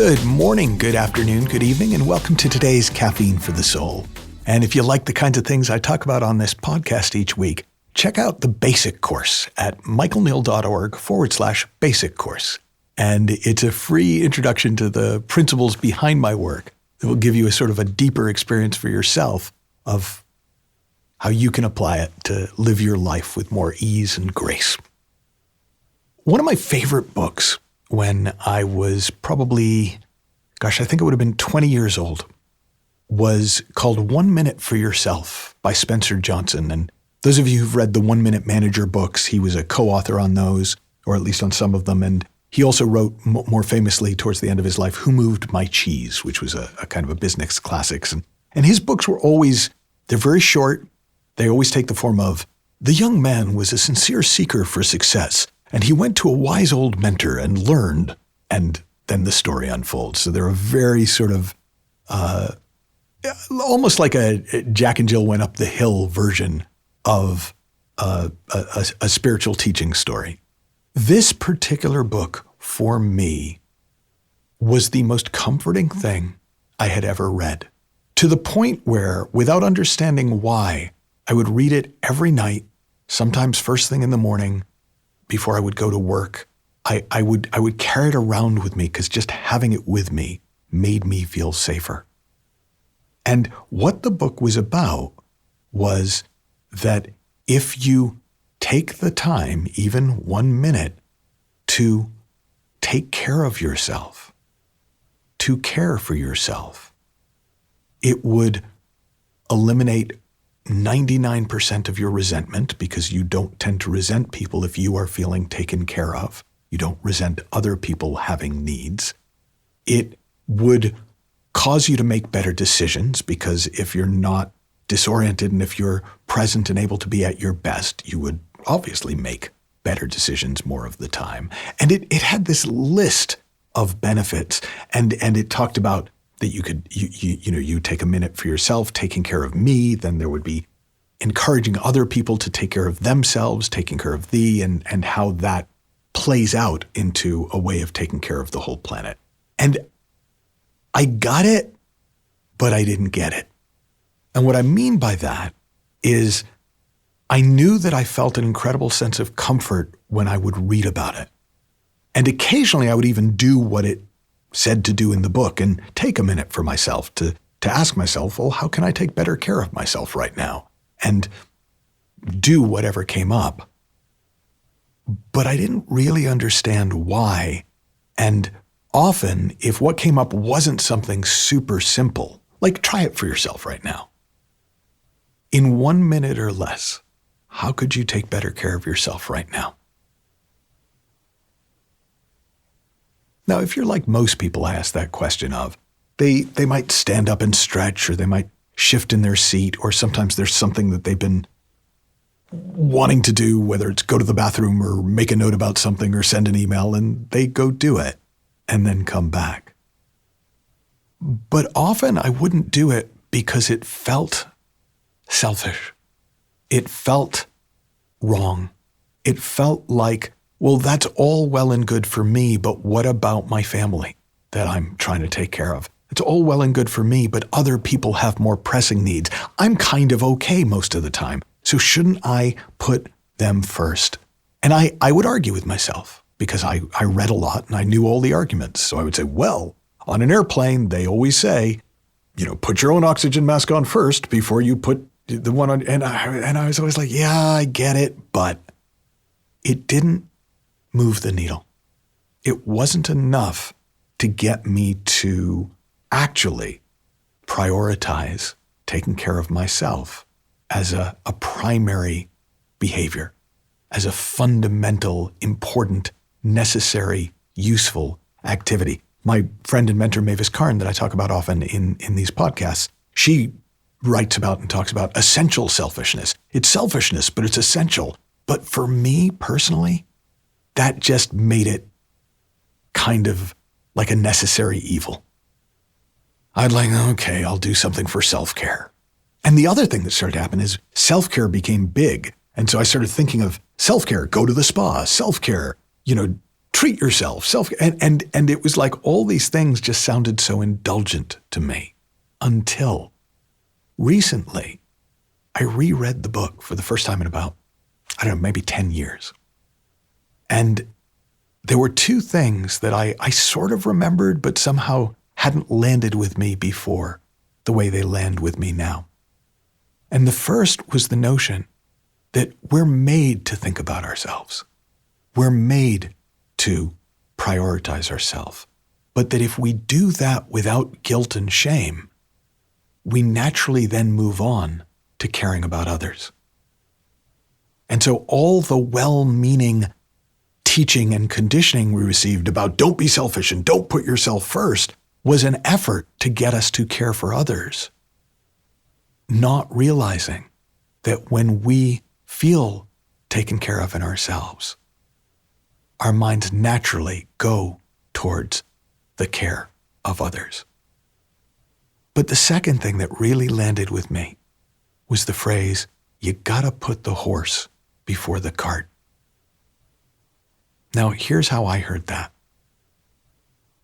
Good morning, good afternoon, good evening, and welcome to today's Caffeine for the Soul. And if you like the kinds of things I talk about on this podcast each week, check out the basic course at michaelneill.org/basic course. And it's a free introduction to the principles behind my work that will give you a sort of a deeper experience for yourself of how you can apply it to live your life with more ease and grace. One of my favorite books when I was probably, I think it would have been 20 years old, was called 1 Minute for Yourself by Spencer Johnson. And those of you who've read the 1 Minute Manager books, he was a co-author on those, or at least on some of them. And he also wrote more famously towards the end of his life, Who Moved My Cheese, which was a kind of a business classics. And his books were always, they're very short. They always take the form of, the young man was a sincere seeker for success, and he went to a wise old mentor and learned, and then the story unfolds. So they're a very sort of, almost like a Jack and Jill went up the hill version of a spiritual teaching story. This particular book, for me, was the most comforting thing I had ever read, to the point where, without understanding why, I would read it every night, sometimes first thing in the morning, before I would go to work. I would carry it around with me because just having it with me made me feel safer. And what the book was about was that if you take the time, even 1 minute, to take care of yourself, to care for yourself, it would eliminate 99% of your resentment, because you don't tend to resent people if you are feeling taken care of. You don't resent other people having needs. It would cause you to make better decisions, because if you're not disoriented and if you're present and able to be at your best, you would obviously make better decisions more of the time. And it had this list of benefits, and it talked about that you could, you take a minute for yourself, taking care of me, then there would be encouraging other people to take care of themselves, taking care of thee, and how that plays out into a way of taking care of the whole planet. And I got it, but I didn't get it. And what I mean by that is I knew that I felt an incredible sense of comfort when I would read about it. And occasionally I would even do what it said to do in the book and take a minute for myself to ask myself, well, how can I take better care of myself right now? And do whatever came up. But I didn't really understand why. And often, if what came up wasn't something super simple, like try it for yourself right now. In 1 minute or less, how could you take better care of yourself right now? Now, if you're like most people I ask that question of, they might stand up and stretch, or they might shift in their seat, or sometimes there's something that they've been wanting to do, whether it's go to the bathroom or make a note about something or send an email, and they go do it and then come back. But often I wouldn't do it because it felt selfish. It felt wrong. It felt like, well, that's all well and good for me, but what about my family that I'm trying to take care of? It's all well and good for me, but other people have more pressing needs. I'm kind of okay most of the time, so shouldn't I put them first? And I would argue with myself, because I read a lot and I knew all the arguments. So I would say, well, on an airplane, they always say, put your own oxygen mask on first before you put the one on. And I was always like, yeah, I get it, but it didn't move the needle. It wasn't enough to get me to actually prioritize taking care of myself as a primary behavior, as a fundamental, important, necessary, useful activity. My friend and mentor, Mavis Karn, that I talk about often in these podcasts, she writes about and talks about essential selfishness. It's selfishness, but it's essential. But for me personally, that just made it kind of like a necessary evil. I'd like, okay, I'll do something for self-care. And the other thing that started to happen is self-care became big. And so I started thinking of self-care, go to the spa, self-care, treat yourself, and it was like all these things just sounded so indulgent to me until recently I reread the book for the first time in about, I don't know, maybe 10 years. And there were two things that I sort of remembered, but somehow hadn't landed with me before the way they land with me now. And the first was the notion that we're made to think about ourselves. We're made to prioritize ourselves. But that if we do that without guilt and shame, we naturally then move on to caring about others. And so all the well-meaning teaching and conditioning we received about don't be selfish and don't put yourself first was an effort to get us to care for others, not realizing that when we feel taken care of in ourselves, our minds naturally go towards the care of others. But the second thing that really landed with me was the phrase, you gotta put the horse before the cart. Now, here's how I heard that.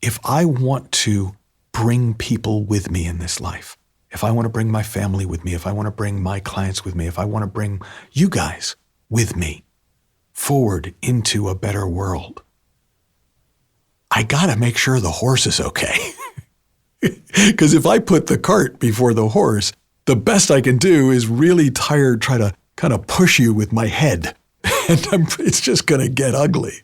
If I want to bring people with me in this life, if I want to bring my family with me, if I want to bring my clients with me, if I want to bring you guys with me forward into a better world, I gotta make sure the horse is okay. Because if I put the cart before the horse, the best I can do is really try to kind of push you with my head. And it's just going to get ugly.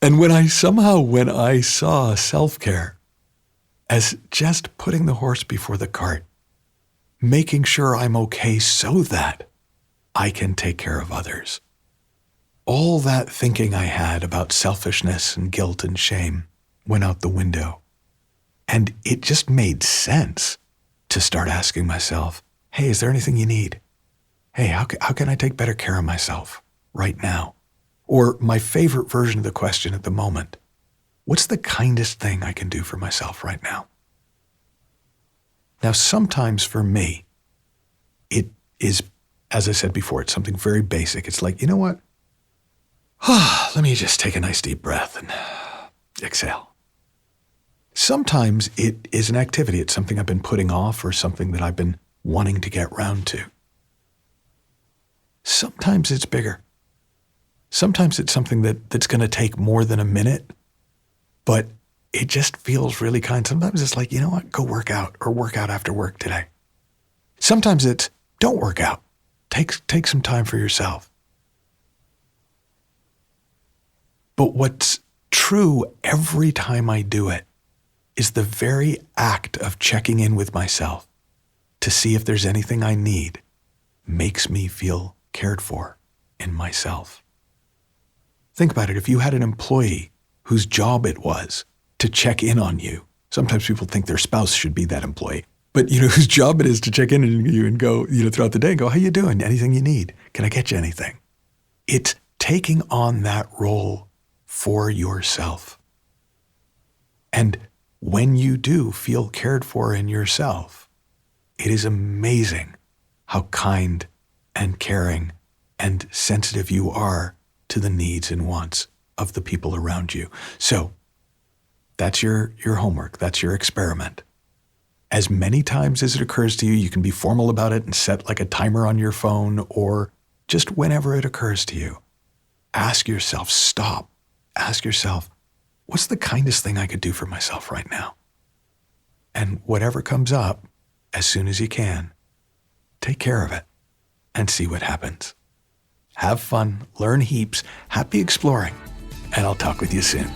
And when I saw self-care as just putting the horse before the cart, making sure I'm okay so that I can take care of others, all that thinking I had about selfishness and guilt and shame went out the window. And it just made sense to start asking myself, hey, is there anything you need? Hey, how can I take better care of myself right now? Or my favorite version of the question at the moment, what's the kindest thing I can do for myself right now? Now, sometimes for me, it is, as I said before, it's something very basic. It's like, you know what? Let me just take a nice deep breath and exhale. Sometimes it is an activity. It's something I've been putting off or something that I've been wanting to get round to. Sometimes it's bigger. Sometimes it's something that's going to take more than a minute, but it just feels really kind. Sometimes it's like, you know what, go work out or work out after work today. Sometimes it's don't work out. Take some time for yourself. But what's true every time I do it is the very act of checking in with myself to see if there's anything I need makes me feel cared for in myself. Think about it. If you had an employee whose job it was to check in on you, sometimes people think their spouse should be that employee, but whose job it is to check in on you and go, throughout the day and go, how you doing? Anything you need? Can I get you anything? It's taking on that role for yourself. And when you do feel cared for in yourself, it is amazing how kind and caring and sensitive you are to the needs and wants of the people around you. So that's your homework. That's your experiment. As many times as it occurs to you, you can be formal about it and set like a timer on your phone, or just whenever it occurs to you, ask yourself, stop. Ask yourself, what's the kindest thing I could do for myself right now? And whatever comes up, as soon as you can, take care of it and see what happens. Have fun, learn heaps, happy exploring, and I'll talk with you soon.